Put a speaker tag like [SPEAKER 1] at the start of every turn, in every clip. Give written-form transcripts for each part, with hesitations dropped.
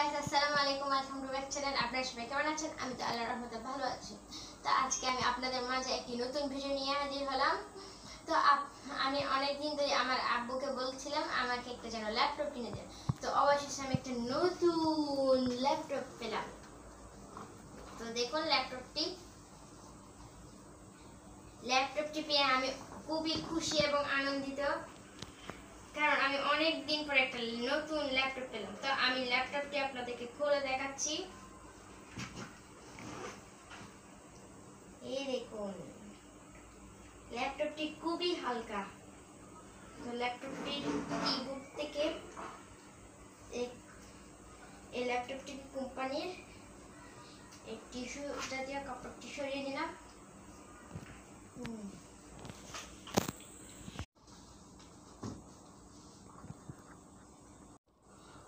[SPEAKER 1] Guys, আসসালামু আলাইকুম। Welcome to back channel. আপনারা সবাই কেমন আছেন? আমি তো আল্লাহর রহমতে ভালো আছি। তো আজকে আমি আপনাদের মাঝে একটি নতুন ভিডিও নিয়ে হাজির হলাম। তো আমি অনেক দিন ধরে আমার আব্বুকে বলছিলাম আমাকে একটা যেন ল্যাপটপ কিনে দেন। তো অবশেষে আমি একটা নতুন ল্যাপটপ পেলাম। তো দেখুন ল্যাপটপটি পেয়ে আমি খুবই খুশি এবং আনন্দিত, কারণ আমি অনেক দিন পর একটা নতুন ল্যাপটপ পেলাম। তো আমি ল্যাপটপটি আপনাদেরকে খুলে দেখাচ্ছি। এই দেখুন, ল্যাপটপটি খুবই হালকা। তো ল্যাপটপটির কিবোর্ড থেকে এই ল্যাপটপটি কোম্পানির এই টিস্যু জাতীয় কাপড়টি সরিয়ে নিলাম।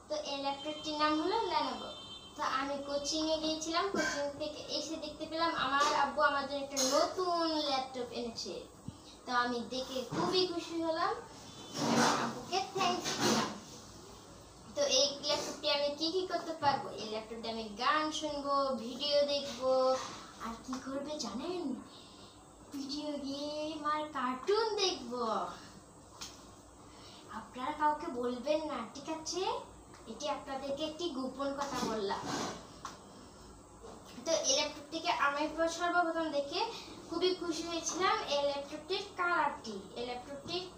[SPEAKER 1] তো এই ল্যাপটপটির নাম হলো লেনোভো। তো আমি কোচিং এ গিয়েছিলাম, কোচিং থেকে এসে দেখতে পেলাম আমার আব্বু আমার জন্য একটা নতুন ল্যাপটপ এনেছে। তো আমি দেখে খুবই খুশি হলাম, আব্বুকে থ্যাঙ্কস দিলাম। তো এই ল্যাপটপটি আমি কি কি করতে পারবো? এই ল্যাপটপে আমি গান শুনবো, ভিডিও দেখবো, আর কি করবে জানেন? ভিডিও গেম আর কার্টুন দেখবো। আপনারা কাউকে বলবেন না, ঠিক আছে? এটি আপনাদেরকে একটি গোপন কথা বললাম। তো এই ল্যাপটপটিকে আমি সর্বপ্রথম দেখে খুবই খুশি হয়েছিলাম এই ল্যাপটপটির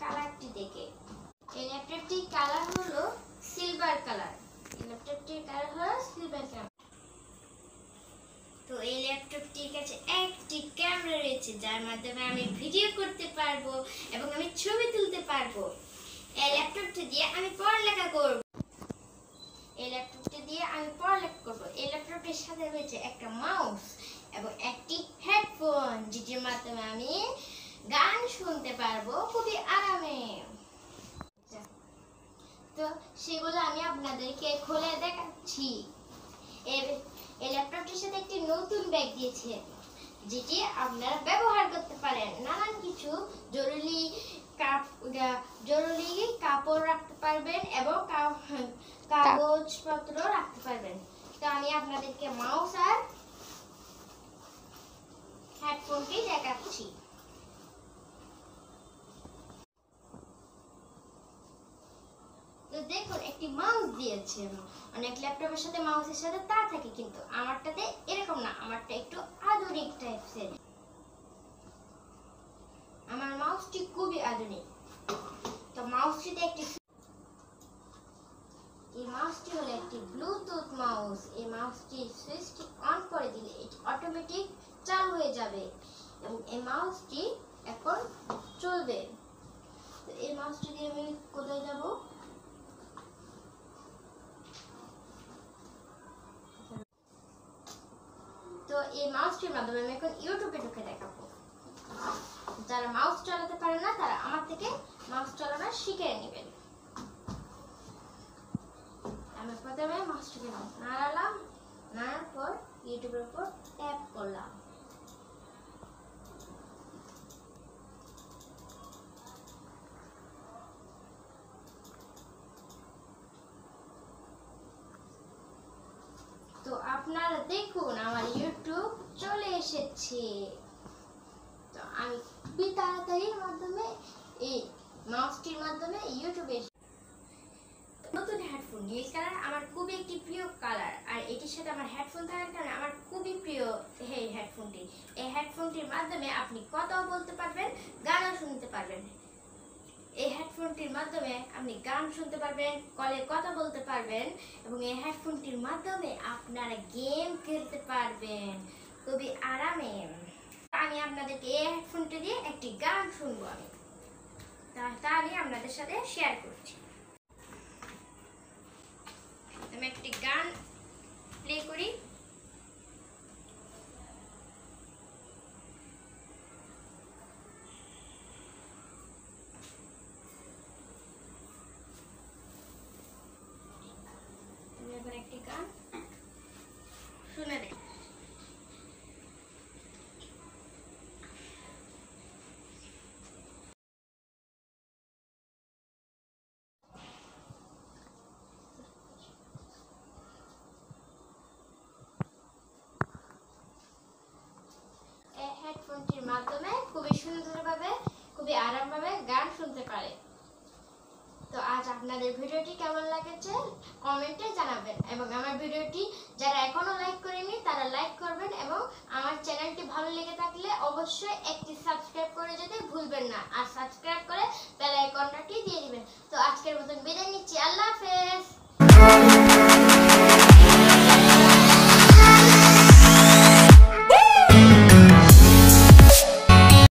[SPEAKER 1] কালারটি দেখে। এই ল্যাপটপটির কালার হলো সিলভার কালার। তো এই ল্যাপটপটির কাছে একটি ক্যামেরা রয়েছে, যার মাধ্যমে আমি ভিডিও করতে পারবো এবং আমি ছবি তুলতে পারবো। এই ল্যাপটপটি দিয়ে আমি পড়ালেখা করব। এই ল্যাপটপটির সাথে রয়েছে একটা মাউস এবং একটি হেডফোন, যেটির মাধ্যমে আমি গান শুনতে পারবো খুবই আরামে। তো সেগুলো আমি আপনাদেরকে খুলে দেখাচ্ছি। এই ল্যাপটপটির সাথে একটি নতুন ব্যাগ দিয়েছে, যেটি আপনারা ব্যবহার করতে পারেন। নানান কিছু জরুরি কাপড় রাখতে পারবেন এবং কাগজপত্র রাখতে পারবেন। তো আমি আপনাদেরকে মাউস আর হেডফোনটি দেখাচ্ছি। তো দেখুন, একটি মাউস দিয়েছে। অনেক ল্যাপটপের সাথে মাউসের সাথে তার থাকে, কিন্তু আমারটাতে এরকম না, আমারটা একটু আধুনিক টাইপসের। আমার মাউসটি খুবই আধুনিক। তো এই মাউসটি হলো একটি ব্লুটুথ মাউস। এই মাউসটির সুইচটি অন করে দিলে এটি অটোমেটিক চালু হয়ে যাবে এবং এই মাউসটি এখন চলবে। তো এই মাউসটি দিয়ে আমি কোথায় যাব? তো এই মাউসটির মাধ্যমে আমি এখন ইউটিউবে ঢুকে দেখাবো। যারা মাউস চালাতে পারে না, তারা আমার থেকে মাউস চালানো শিখে নেবেন। আমি প্রথমে মাউসটিকে নাড়ালাম, নাড়ার পর ইউটিউবের উপর ট্যাপ করলাম। তো আপনারা দেখুন, আমার ইউটিউব চলে এসেছে। তো আমি খুবই তাড়াতাড়ির মাধ্যমে এই মাউসটির মাধ্যমে ইউটিউবে নতুন হেডফোন। নীল কালার আমার খুবই একটি প্রিয় কালার, আর এটির সাথে আমার হেডফোন থাকার কারণে আমার খুবই প্রিয় এই হেডফোনটি। এই হেডফোনটির মাধ্যমে আপনি কথাও বলতে পারবেন, গানও শুনতে পারবেন। এই হেডফোনটির মাধ্যমে আপনি গান শুনতে পারবেন, কলে কথা বলতে পারবেন এবং এই হেডফোনটির মাধ্যমে আপনারা গেম খেলতে পারবেন খুবই আরামে। আমি আপনাদেরকে এই হেডফোনটি দিয়ে একটি গান শুনবো। তা আমি আপনাদের সাথে শেয়ার করছি। আমি একটি গান প্লে করি। তুমি এখন একটি গান শুনে দেখ। সুন্দরভাবে খুবই আরামভাবে গান শুনতে পারে। তো আজ আপনাদের ভিডিওটি কেমন লাগেছে কমেন্টে জানাবেন এবং আমার ভিডিওটি যারা এখনো লাইক করেনি তারা লাইক করবেন এবং আমার চ্যানেলটি ভালো লেগে থাকলে অবশ্যই একটি সাবস্ক্রাইব করে যেতে ভুলবেন না, আর সাবস্ক্রাইব করে বেল আইকনটি দিয়ে দিবেন। তো আজকের মতন বিদায়।